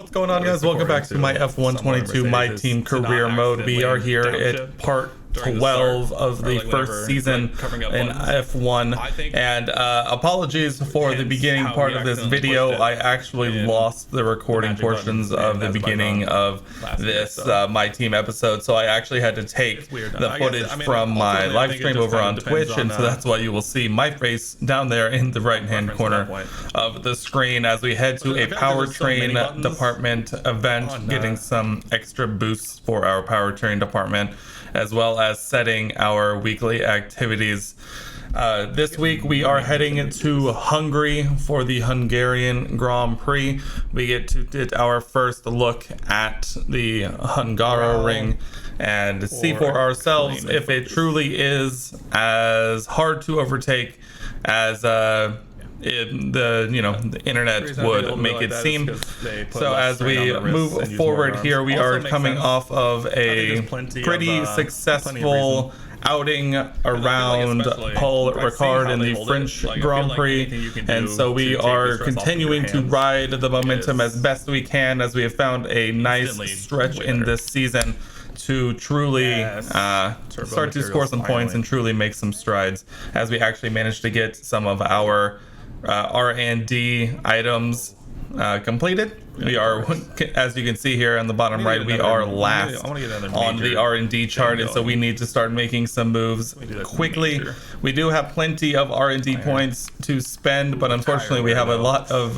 What's going on, guys? Welcome back to my F122 My Team career mode. We are here at part 12 of the first season in F1, and apologies for the beginning part of this video. I actually lost the recording portions of the beginning of this My Team episode, so I actually had to take the footage from my live stream over on Twitch, and so that's why you will see my face down there in the right hand corner of the screen as we head to a powertrain department event, getting some extra boosts for our powertrain department, as well as setting our weekly activities. This week we are heading to Hungary for the Hungarian Grand Prix. We get to get our first look at the Hungaroring and see for ourselves if it truly is as hard to overtake as the internet would make it seem. So as we move forward here, we are coming off of a pretty successful outing around Paul Ricard in the French Grand Prix, and so we are continuing to ride the momentum as best we can, as we have found a nice stretch in this season to truly start to score some points and truly make some strides, as we actually managed to get some of our R&D items completed. We are, as you can see here on the bottom right, we are last on the R&D chart, and so we need to start making some moves quickly. We do have plenty of R&D points to spend, but unfortunately we have a lot of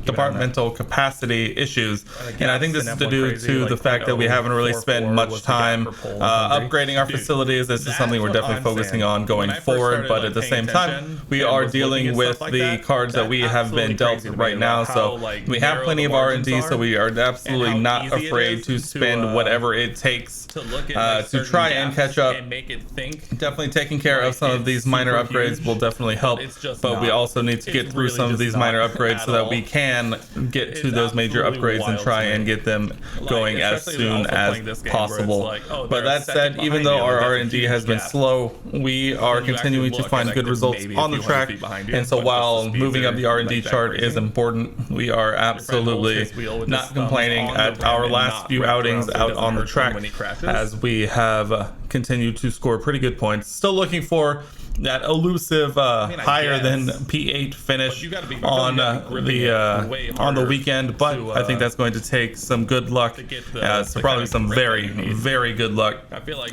departmental capacity issues, and I think this is due to the fact that we haven't really spent much time upgrading our facilities. This is something we're definitely focusing on going forward, but at the same time we are dealing with the cards that we have been dealt right now, so we have plenty of R&D, so we are absolutely not afraid to spend whatever it takes to try and catch up. Definitely taking care of some of these minor upgrades will definitely help, but we also need to get through some of these minor upgrades so that we can get to those major upgrades and try and get them going as soon as possible. But that said, even though our R&D has been slow, we are continuing to find good results on the track, and so while moving up the R&D chart is important, we are absolutely not complaining at our last few outings out on the track, as we have continued to score pretty good points. Still looking for that elusive higher than P8 finish on the weekend, but I think that's going to take some good luck, so probably some very, very good luck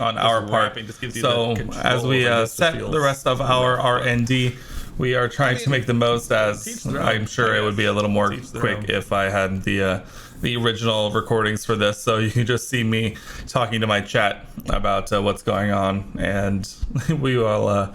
on our part. So as we set the rest of our R&D, we are trying to make the most, as I'm sure it would be a little more quick if I had the original recordings for this, so you can just see me talking to my chat about what's going on, and we'll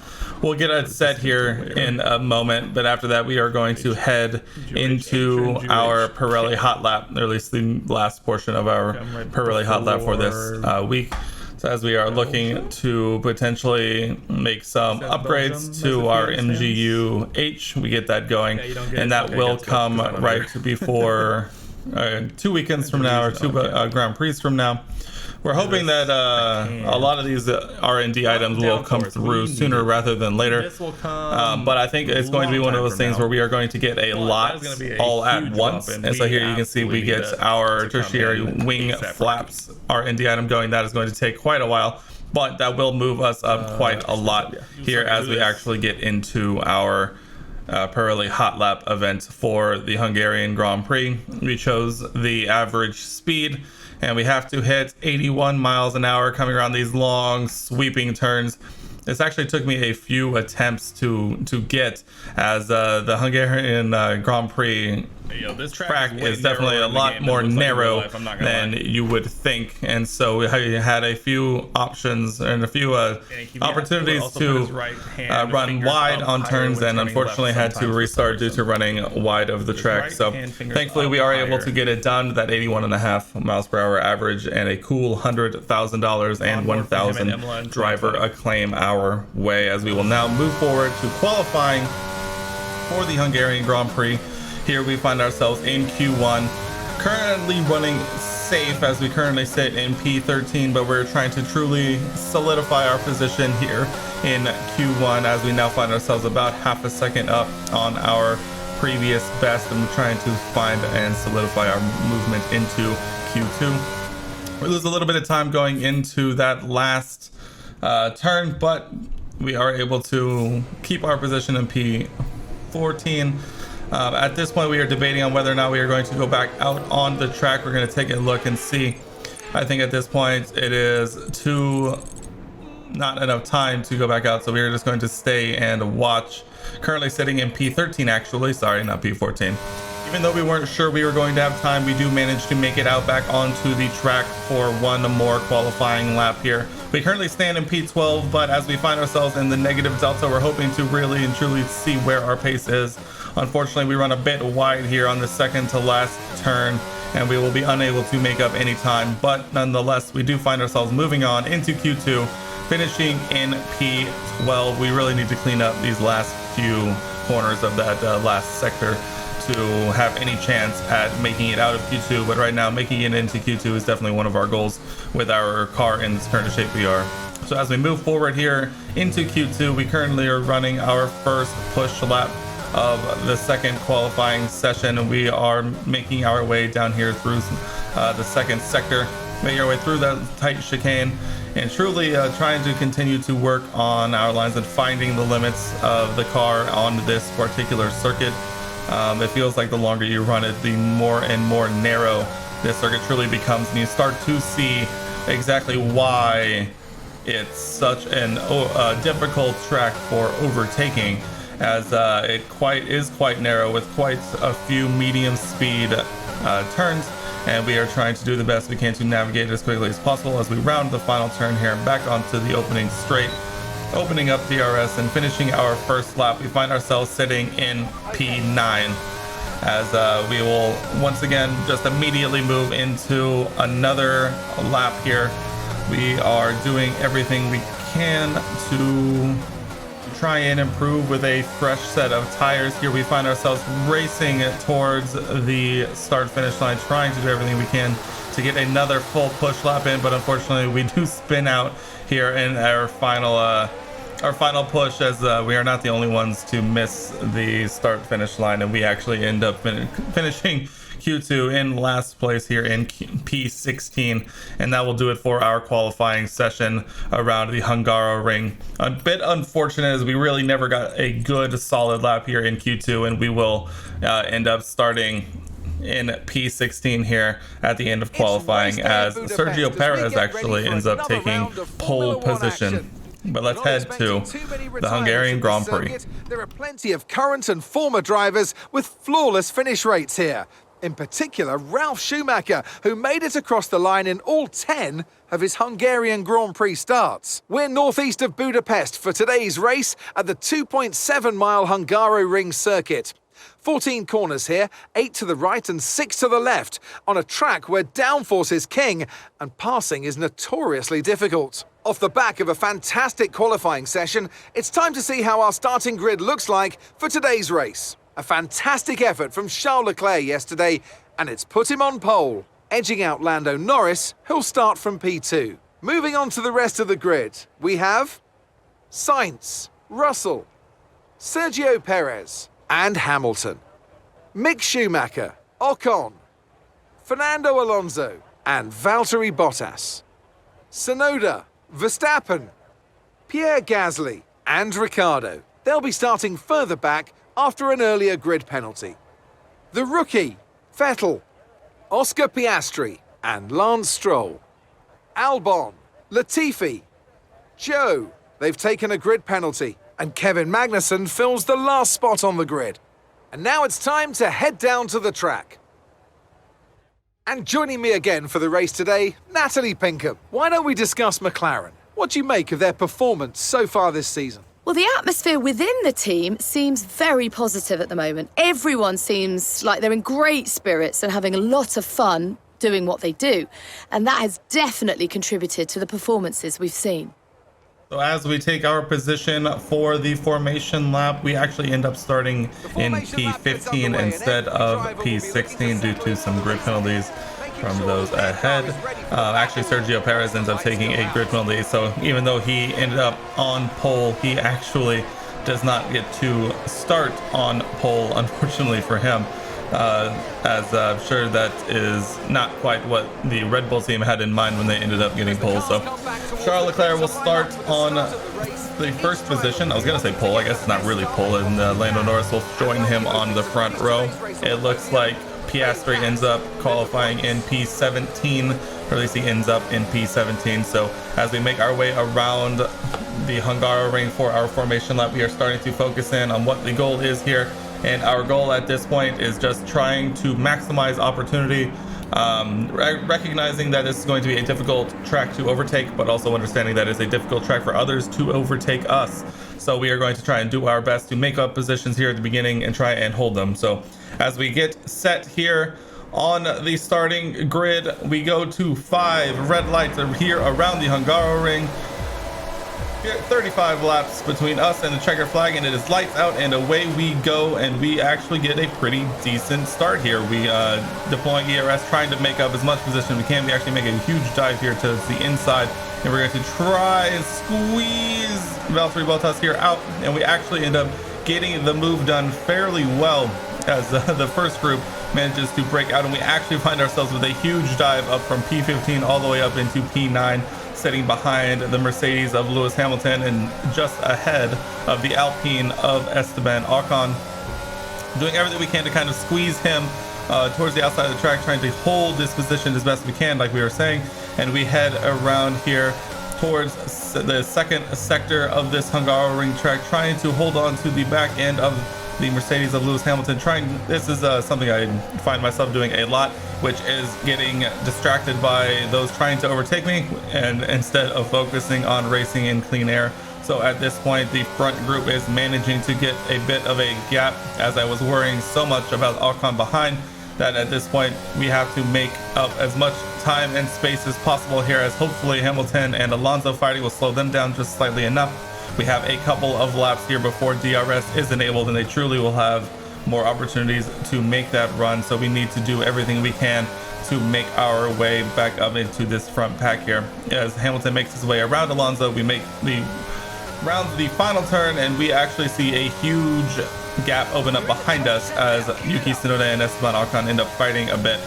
get it set here in a moment. But after that, we are going to head into our Pirelli hot lap, or at least the last portion of our Pirelli hot lap for this week. So as we are looking to potentially make some upgrades to our MGU-H, we get that going, and that will come right before 2 weekends from now, or two Grand Prix from now. We're hoping that a lot of these R&D items will come through sooner rather than later, but I think it's going to be one of those things where we are going to get a lot all at once. And so here you can see we get our tertiary wing flaps R&D item going. That is going to take quite a while, but that will move us up quite a lot here as we actually get into our Pirelli hot lap event for the Hungarian Grand Prix. We chose the average speed, and we have to hit 81 miles an hour coming around these long sweeping turns. This actually took me a few attempts to get, as the Hungarian Grand Prix this track is definitely a lot more narrow than you would think, and so we had a few options and a few opportunities to run wide on turns, and unfortunately had to restart due to running wide of the track. So thankfully we are able to get it done, that 81.5 miles per hour average, and a cool $100,000 and 1,000 driver acclaim our way, as we will now move forward to qualifying for the Hungarian Grand Prix. Here we find ourselves in Q1, currently running safe as we currently sit in P13, but we're trying to truly solidify our position here in Q1 as we now find ourselves about half a second up on our previous best, and we're trying to find and solidify our movement into Q2. We lose a little bit of time going into that last turn, but we are able to keep our position in P14. At this point, we are debating on whether or not we are going to go back out on the track. We're going to take a look and see. I think at this point it is not enough time to go back out, so we are just going to stay and watch. Currently sitting in P13, actually, sorry, not P14. Even though we weren't sure we were going to have time, we do manage to make it out back onto the track for one more qualifying lap here. We currently stand in P12, but as we find ourselves in the negative delta, we're hoping to really and truly see where our pace is. Unfortunately, we run a bit wide here on the second to last turn, and we will be unable to make up any time, but nonetheless, we do find ourselves moving on into Q2, finishing in P12. We really need to clean up these last few corners of that last sector to have any chance at making it out of Q2, but right now making it into Q2 is definitely one of our goals with our car in this current shape we are. So as we move forward here into Q2, we currently are running our first push lap of the second qualifying session. We are making our way down here through the second sector, making our way through that tight chicane, and truly trying to continue to work on our lines and finding the limits of the car on this particular circuit. It feels like the longer you run it, the more and more narrow this circuit truly becomes, and you start to see exactly why it's such an difficult track for overtaking, as it is quite narrow with quite a few medium speed turns, and we are trying to do the best we can to navigate as quickly as possible as we round the final turn here and back onto the opening straight, opening up DRS and finishing our first lap. We find ourselves sitting in P9 as we will once again just immediately move into another lap here. We are doing everything we can to try and improve with a fresh set of tires here. We find ourselves racing towards the start finish line, trying to do everything we can to get another full push lap in, but unfortunately we do spin out here in our final push, as we are not the only ones to miss the start finish line, and we actually end up finishing Q2 in last place here in P16, and that will do it for our qualifying session around the Hungaroring. A bit unfortunate as we really never got a good solid lap here in Q2, and we will end up starting in P16 here at the end of qualifying, as Sergio Perez actually ends up taking pole position. But let's head to the Hungarian Grand Prix. There are plenty of current and former drivers with flawless finish rates here. In particular, Ralf Schumacher, who made it across the line in all 10 of his Hungarian Grand Prix starts. We're northeast of Budapest for today's race at the 2.7-mile Hungaroring circuit. 14 corners here, 8 to the right and 6 to the left, on a track where downforce is king and passing is notoriously difficult. Off the back of a fantastic qualifying session, it's time to see how our starting grid looks like for today's race. A fantastic effort from Charles Leclerc yesterday, and it's put him on pole, edging out Lando Norris, who'll start from P2. Moving on to the rest of the grid, we have Sainz, Russell, Sergio Perez, and Hamilton, Mick Schumacher, Ocon, Fernando Alonso, and Valtteri Bottas, Tsunoda, Verstappen, Pierre Gasly, and Ricciardo. They'll be starting further back after an earlier grid penalty. The rookie, Vettel, Oscar Piastri, and Lance Stroll. Albon, Latifi, Joe, they've taken a grid penalty, and Kevin Magnussen fills the last spot on the grid. And now it's time to head down to the track. And joining me again for the race today, Natalie Pinkham. Why don't we discuss McLaren? What do you make of their performance so far this season? Well, the atmosphere within the team seems very positive at the moment. Everyone seems like they're in great spirits and having a lot of fun doing what they do. And that has definitely contributed to the performances we've seen. So as we take our position for the formation lap, we actually end up starting in P15 instead of P16 due to some grid penalties from those ahead. Actually, Sergio Perez ends up taking a grid penalty, so even though he ended up on pole, he actually does not get to start on pole, unfortunately for him, as I'm sure that is not quite what the Red Bull team had in mind when they ended up getting pole. So Charles Leclerc will start on the first position. I was going to say pole, I guess it's not really pole, and Lando Norris will join him on the front row. It looks like Piastri ends up qualifying in P17, or at least he ends up in P17. So as we make our way around the Hungaroring for our formation lap, we are starting to focus in on what the goal is here. And our goal at this point is just trying to maximize opportunity, recognizing that this is going to be a difficult track to overtake, but also understanding that it's a difficult track for others to overtake us. So we are going to try and do our best to make up positions here at the beginning and try and hold them. So as we get set here on the starting grid, we go to 5 red lights here around the Hungaroring. 35 laps between us and the checker flag, and it is lights out and away we go, and we actually get a pretty decent start here. We deploying ERS, trying to make up as much position as we can. We actually make a huge dive here to the inside, and we're going to try and squeeze Valtteri Bottas here out, and we actually end up getting the move done fairly well as the first group manages to break out, and we actually find ourselves with a huge dive up from P15 all the way up into P9, sitting behind the Mercedes of Lewis Hamilton and just ahead of the Alpine of Esteban Ocon. Doing everything we can to kind of squeeze him towards the outside of the track, trying to hold this position as best we can, like we were saying. And we head around here towards the second sector of this Hungaroring track, trying to hold on to the back end of the Mercedes of Lewis Hamilton. This is something I find myself doing a lot, which is getting distracted by those trying to overtake me, and instead of focusing on racing in clean air. So at this point, the front group is managing to get a bit of a gap, as I was worrying so much about Ocon behind, that at this point we have to make up as much time and space as possible here, as hopefully Hamilton and Alonso fighting will slow them down just slightly enough. We have a couple of laps here before DRS is enabled, and they truly will have more opportunities to make that run. So we need to do everything we can to make our way back up into this front pack here. As Hamilton makes his way around Alonso, we make the final turn, and we actually see a huge gap open up behind us as Yuki Tsunoda and Esteban Ocon end up fighting a bit.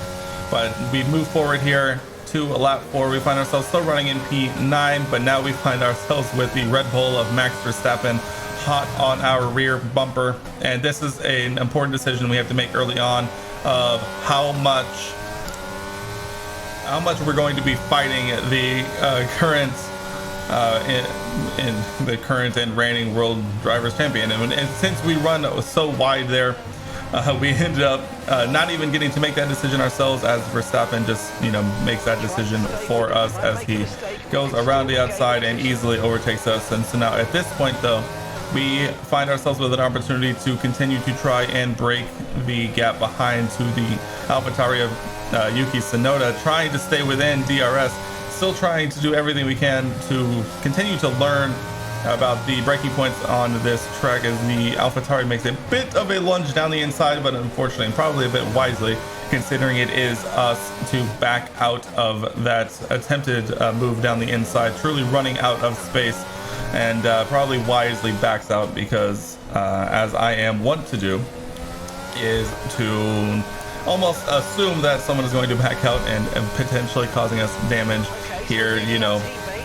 But we move forward here to lap 4. We find ourselves still running in P9, but now we find ourselves with the Red Bull of Max Verstappen hot on our rear bumper. And this is an important decision we have to make early on of how much we're going to be fighting the current in the current and reigning world drivers champion. And since we run so wide there, we ended up not even getting to make that decision ourselves, as Verstappen just, makes that decision for us as he goes around the outside and easily overtakes us. And so now at this point, though, we find ourselves with an opportunity to continue to try and break the gap behind to the AlphaTauri of Yuki Tsunoda, trying to stay within DRS, still trying to do everything we can to continue to learn about the braking points on this track, as the AlphaTauri makes a bit of a lunge down the inside, but unfortunately, and probably a bit wisely, considering it is us, to back out of that attempted move down the inside, truly running out of space, and probably wisely backs out because, as I am wont to do, is to almost assume that someone is going to back out and potentially causing us damage here,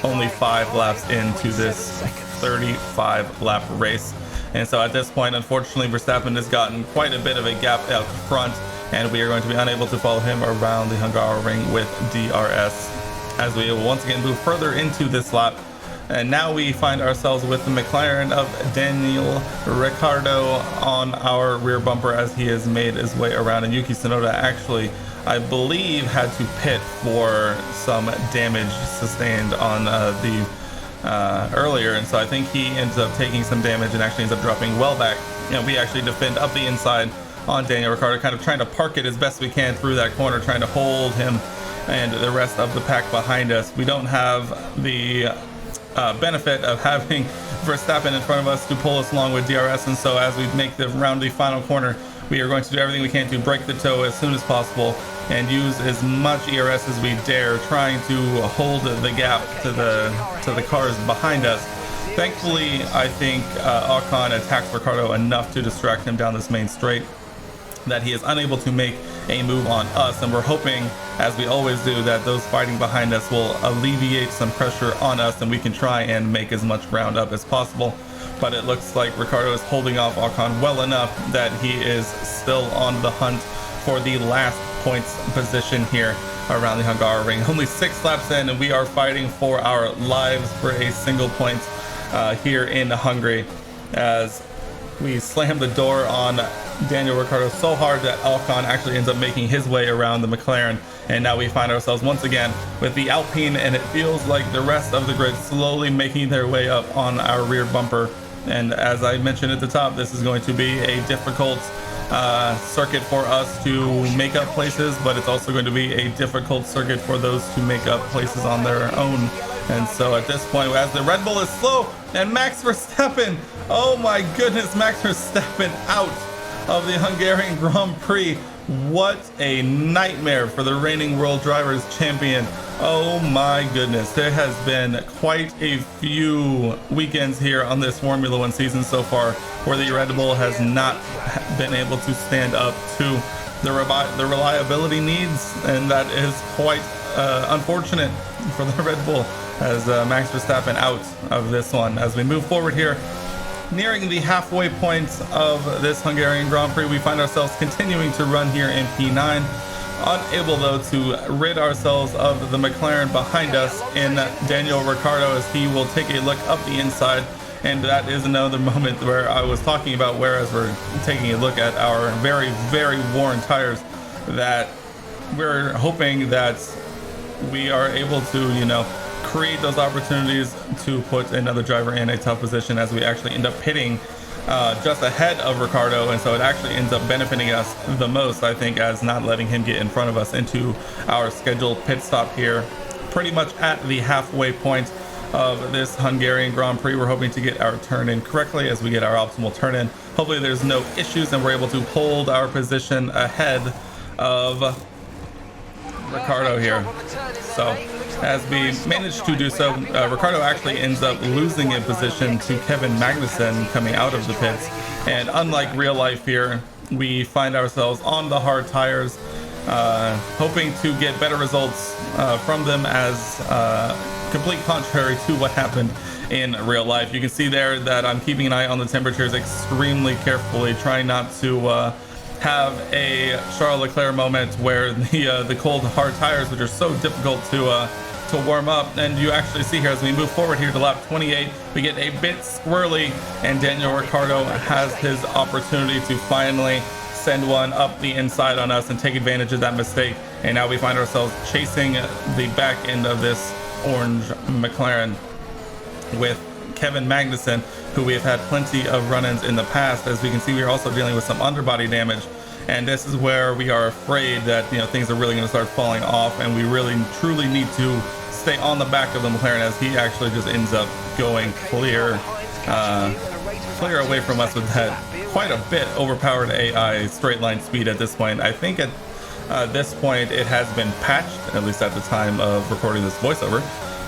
only 5 laps into this 35 lap race. And so at this point, unfortunately, Verstappen has gotten quite a bit of a gap out front, and we are going to be unable to follow him around the Hungaroring with DRS as we will once again move further into this lap. And now we find ourselves with the McLaren of Daniel Ricciardo on our rear bumper as he has made his way around, and Yuki Tsunoda actually, I believe, had to pit for some damage sustained on the earlier, and so I think he ends up taking some damage and actually ends up dropping well back. We actually defend up the inside on Daniel Ricciardo, kind of trying to park it as best we can through that corner, trying to hold him and the rest of the pack behind us. We don't have the benefit of having Verstappen in front of us to pull us along with DRS, and so as we make the round the final corner, we are going to do everything we can to break the toe as soon as possible and use as much ERS as we dare, trying to hold the gap to the cars behind us. Thankfully, I think Ocon attacks Ricciardo enough to distract him down this main straight that he is unable to make a move on us, and we're hoping, as we always do, that those fighting behind us will alleviate some pressure on us and we can try and make as much ground up as possible. But it looks like Ricciardo is holding off Ocon well enough that he is still on the hunt for the last points position here around the Hungaroring. Only 6 laps in and we are fighting for our lives for a single point here in Hungary, as we slam the door on Daniel Ricciardo so hard that Ocon actually ends up making his way around the McLaren, and now we find ourselves once again with the Alpine, and it feels like the rest of the grid slowly making their way up on our rear bumper. And as I mentioned at the top, this is going to be a difficult circuit for us to make up places, but it's also going to be a difficult circuit for those to make up places on their own. And so at this point, as the Red Bull is slow, and Max Verstappen, oh my goodness, Max Verstappen out of the Hungarian Grand Prix. What a nightmare for the reigning World Drivers Champion. Oh my goodness, there has been quite a few weekends here on this Formula One season so far where the Red Bull has not been able to stand up to the reliability needs, and that is quite unfortunate for the Red Bull, as Max Verstappen out of this one. As we move forward here, nearing the halfway point of this Hungarian Grand Prix, we find ourselves continuing to run here in P9, unable though to rid ourselves of the McLaren behind us in Daniel Ricciardo, as he will take a look up the inside. And that is another moment where I was talking about, whereas we're taking a look at our very, very worn tires, that we're hoping that we are able to, you know, create those opportunities to put another driver in a tough position, as we actually end up hitting just ahead of Ricciardo, and so it actually ends up benefiting us the most, I think, as not letting him get in front of us into our scheduled pit stop here, pretty much at the halfway point of this Hungarian Grand Prix. We're hoping to get our turn in correctly as we get our optimal turn in. Hopefully there's no issues and we're able to hold our position ahead of Ricciardo here. So as we manage to do so, Ricciardo actually ends up losing in position to Kevin Magnussen coming out of the pits, and unlike real life here, we find ourselves on the hard tires, hoping to get better results from them, as complete contrary to what happened in real life. You can see there that I'm keeping an eye on the temperatures extremely carefully, trying not to have a Charles Leclerc moment where the cold hard tires, which are so difficult to warm up. And you actually see here as we move forward here to lap 28, we get a bit squirrely, and Daniel Ricciardo has his opportunity to finally send one up the inside on us and take advantage of that mistake. And now we find ourselves chasing the back end of this orange McLaren with Kevin Magnussen, who we have had plenty of run-ins in the past. As we can see, we are also dealing with some underbody damage, and this is where we are afraid that, you know, things are really going to start falling off, and we really truly need to stay on the back of the McLaren, as he actually just ends up going clear away from us with that quite a bit overpowered AI straight line speed at this point. I think at this point it has been patched, at least at the time of recording this voiceover,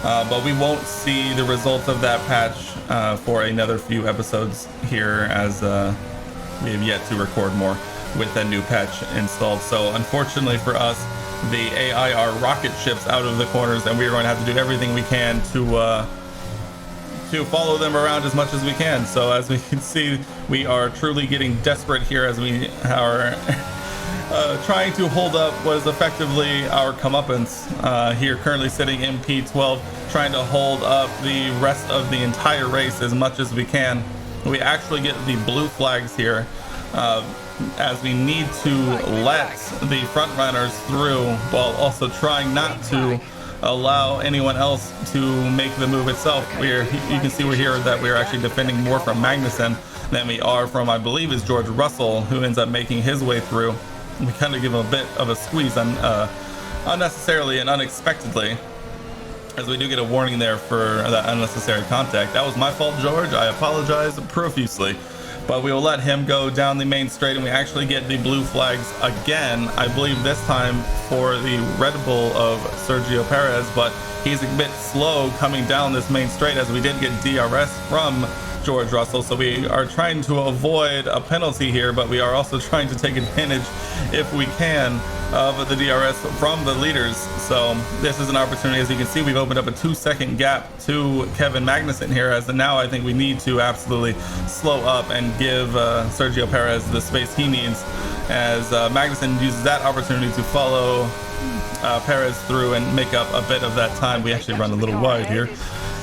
but we won't see the results of that patch for another few episodes here, as we have yet to record more with a new patch installed. So unfortunately for us, the AI are rocket ships out of the corners, and we are going to have to do everything we can to follow them around as much as we can. So as we can see, we are truly getting desperate here as we are trying to hold up what is effectively our comeuppance here, currently sitting in P12, trying to hold up the rest of the entire race as much as we can. We actually get the blue flags here, as we need to let the front runners through while also trying not to allow anyone else to make the move itself. You can see here that we're actually defending more from Magnussen than we are from, I believe, is George Russell, who ends up making his way through. We kind of give him a bit of a squeeze unnecessarily and unexpectedly, as we do get a warning there for that unnecessary contact. That was my fault, George. I apologize profusely. but we will let him go down the main straight, and we actually get the blue flags again, I believe this time for the Red Bull of Sergio Perez, but he's a bit slow coming down this main straight, as we did get DRS from George Russell. So we are trying to avoid a penalty here, but we are also trying to take advantage, if we can, of the DRS from the leaders. So this is an opportunity. As you can see, we've opened up a 2-second gap to Kevin Magnussen here, as now I think we need to absolutely slow up and give Sergio Perez the space he needs, as Magnussen uses that opportunity to follow Perez through and make up a bit of that time. We actually run a little wide here,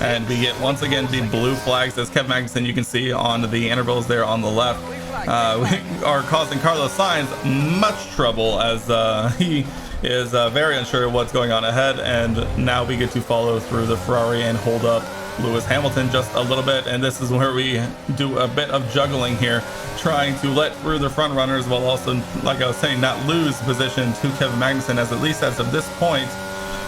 and we get once again the blue flags, as Kevin Magnussen, you can see on the intervals there on the left. We are causing Carlos Sainz much trouble, as he is very unsure of what's going on ahead, and now we get to follow through the Ferrari and hold up Lewis Hamilton just a little bit. And this is where we do a bit of juggling here, trying to let through the front runners while also, like I was saying, not lose position to Kevin Magnussen, as at least as of this point,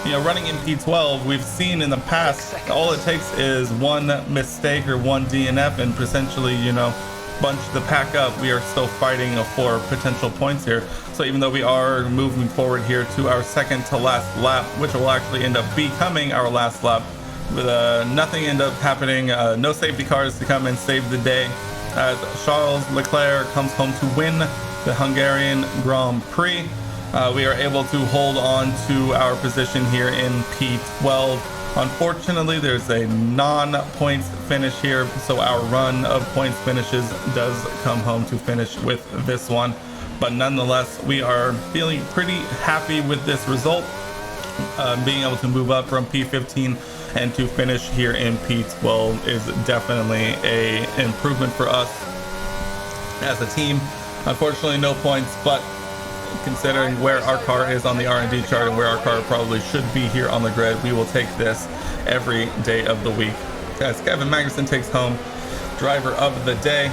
you know, running in P12, we've seen in the past, all it takes is one mistake or one DNF and potentially, you know, bunch the pack up. We are still fighting for potential points here. So even though we are moving forward here to our second to last lap, which will actually end up becoming our last lap, with nothing end up happening, no safety cars to come and save the day, as Charles Leclerc comes home to win the Hungarian Grand Prix. We are able to hold on to our position here in P12. Unfortunately, there's a non-points finish here, so our run of points finishes does come home to finish with this one. But nonetheless, we are feeling pretty happy with this result, being able to move up from P15 and to finish here in P12 is definitely a improvement for us as a team. Unfortunately, no points, but considering where our car is on the R&D chart and where our car probably should be here on the grid, we will take this every day of the week. As Kevin Magnussen takes home driver of the day,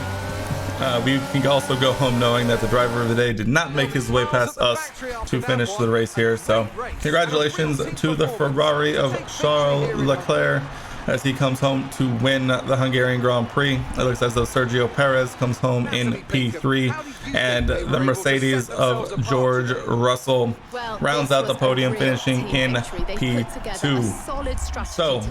we can also go home knowing that the driver of the day did not make his way past us to finish the race here. So congratulations to the Ferrari of Charles Leclerc, as he comes home to win the Hungarian Grand Prix. It looks as though Sergio Perez comes home in P3, and the Mercedes of George Russell rounds out the podium, finishing in P2. So,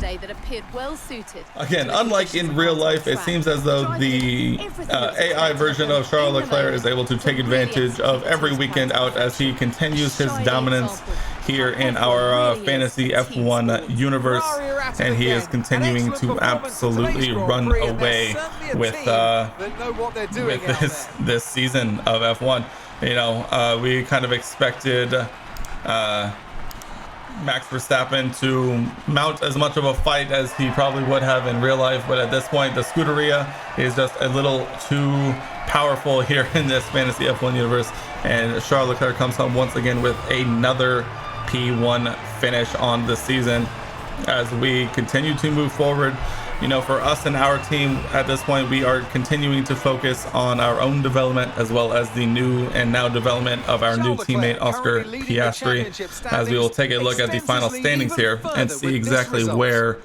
again, unlike in real life, it seems as though the AI version of Charles Leclerc is able to take advantage of every weekend out, as he continues his dominance here in our fantasy F1 universe, and he is continuing to absolutely run away with this season of F1. You know, we kind of expected Max Verstappen to mount as much of a fight as he probably would have in real life, but at this point the Scuderia is just a little too powerful here in this fantasy F1 universe, and Charles Leclerc comes home once again with another P1 finish on the season. As we continue to move forward, you know, for us and our team at this point, we are continuing to focus on our own development, as well as the new and now development of our new teammate Oscar Piastri, as we will take a look at the final standings here and see exactly where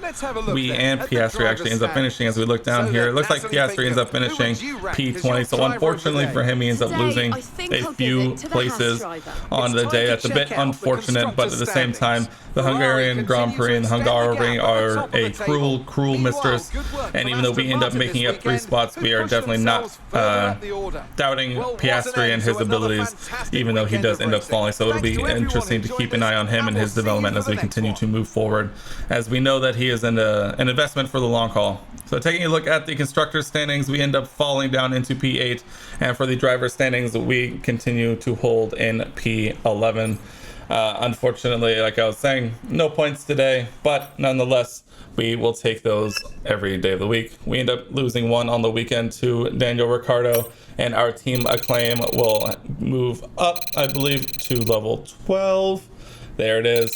we and Piastri actually ends up finishing. As we look down here, it looks like Piastri ends up finishing P20, so unfortunately for him, he ends up losing a few places on the day. That's a bit unfortunate, but at the same time, the Hungarian Grand Prix and the Hungaroring are a cruel mistress, and even though we end up making up 3 spots, we are definitely not doubting Piastri and his abilities, even though he does end up falling. So it'll be interesting to keep an eye on him and his development as we continue to move forward, as we know that he is an investment for the long haul. So taking a look at the constructor standings, we end up falling down into P8, and for the driver standings, we continue to hold in P11. Unfortunately, like I was saying, no points today, but nonetheless, we will take those every day of the week. We end up losing one on the weekend to Daniel Ricciardo, and our team Acclaim will move up, I believe, to level 12. There it is.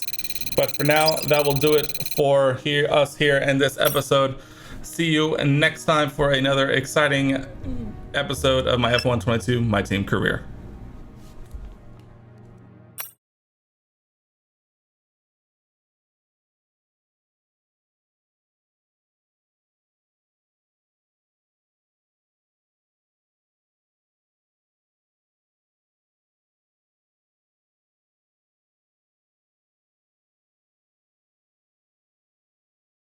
But for now, that will do it for us here in this episode. See you next time for another exciting episode of my F1 22 My Team career.